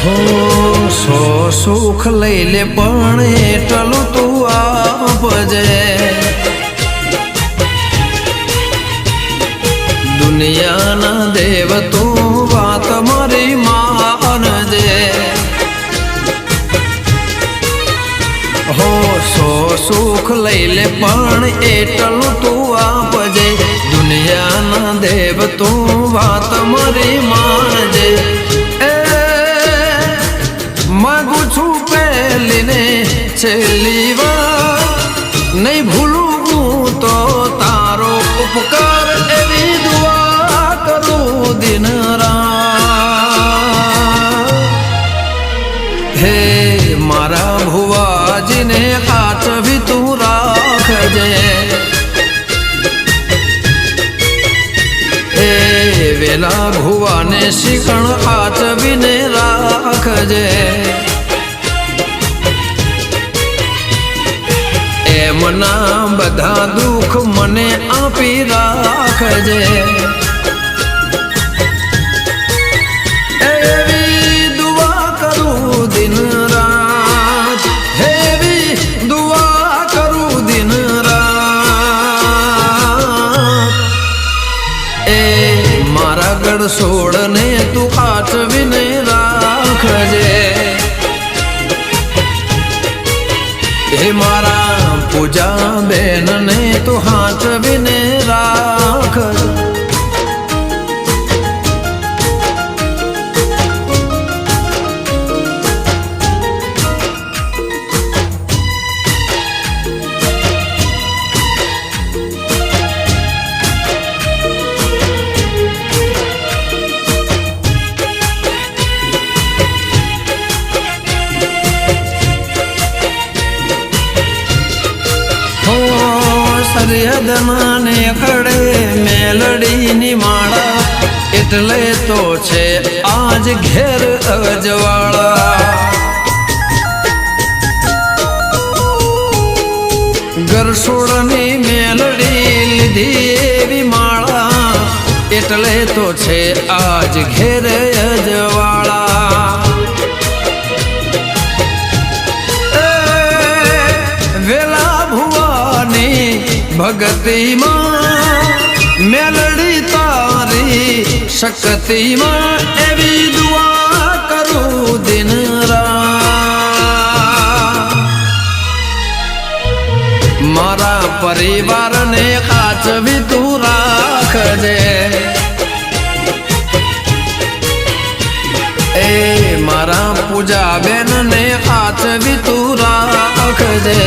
हो सो सुख लई ले पण एटलू तू आपजे दुनिया ना देव तू बात मारी मानजे हो सो सुख लई ले पण एटलू तू आपजे दुनिया ना देव तू बात मारी मानजे मागू छू पहली ने छेली बार नहीं भूलू तो तारो उपकार एवी दुआ करूं दिन रात हे मारा भुवाजी ने हाथ भी तू राखजे हे वेला भुवा ने शिकण हाथ भी ने राखजे एमना बधा दुख मने आपी राखजे एवी दुआ करूं दिन रात हेवी दुआ करूं दिन रात ए मारा गढ़ सोड़ने तू हाथ भी नहीं राखजे हे मारा पूजा बेन ने तो हाथ भी ने राख સરિયદમાને ખડે મેલડીની માળા એટલે તો છે આજ ઘેર અજવાળા ગરસોડની મેલડી લીધી એવી માળા એટલે તો છે આજ ઘેર અજવાળા વેલા ભુવાની भगती मां मेलडी तारी शक्ति मां एवी दुआ करूं दिन रात मारा परिवार ने हाथ भी तू राखजे ए मारा पूजा बेन ने हाथ भी तू राखजे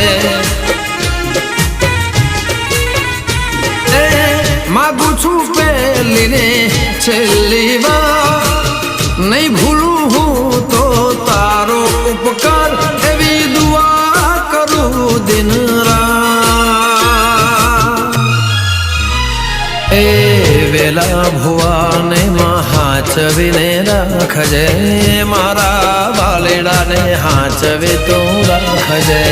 मागू छू पहली ने छेली बार नहीं भूलू हूँ तो तारो उपकार एवी दुआ करूं दिन रात ए वेला भुआ ने हाथ भी ने राखजे मारा बालेड़ा ने हाथ भी तू राखजे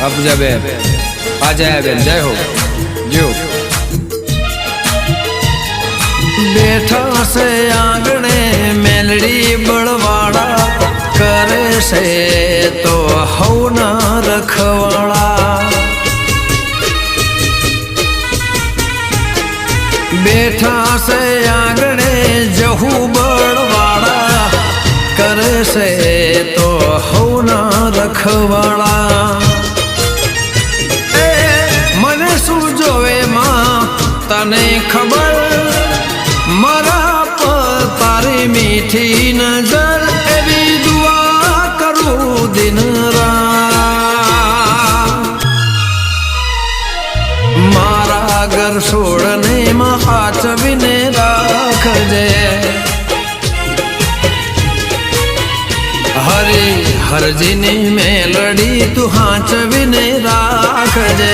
अब जब आ जाए बेन जय हो जो बैठा से आंगणे मेलड़ी बड़वाड़ा करे से तो हौ ना रखवाड़ा बैठा से आंगणे जहू बड़वाड़ा करे से तो हौ ना रखवाड़ा तने खबर मरा पर तारी मीठी नजर एवी दुआ करूं दिन रात मारा घर छोड़ने में हाथ भी ने राखजे हरी हर जिनी मेलडी तू हाथ भी ने राखजे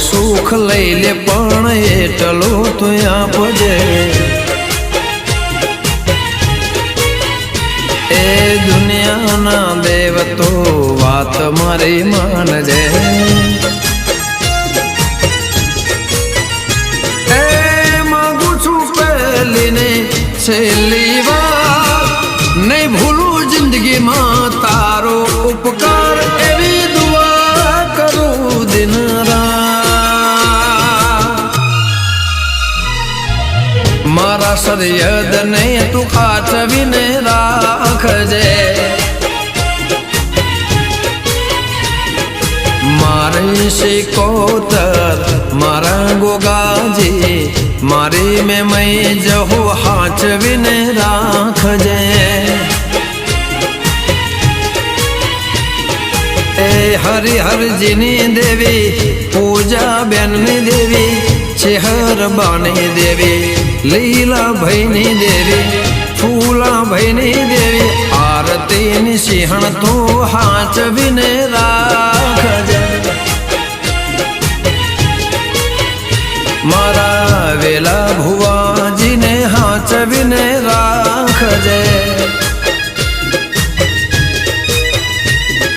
સુખ લઈ લે પણ એટલું તો આપજે એ દુનિયાના દેવ તો વાત મારી માનજે એ માંગુ છું પહેલીને છેલ્લી વાર નહીં ભૂલું જિંદગીમાં તારો ઉપકાર એવી દુઆ કરું દિન રાત મારા સરિયદને તું ખાચવીને રાખજે મારી શિકોતર મારા ગોગાજી મારી મેં મય જહો હાચવીને રાખજે એ હરિહરજીની દેવી પૂજા બેનની દેવી ચેહરબાની દેવી લીલાભાઈની દેવી ફૂલાભાઈની દેવી આરતીની સિંહણ તો હાચવીને રાખજે મારા વેલા ભુવાજીને હાચવીને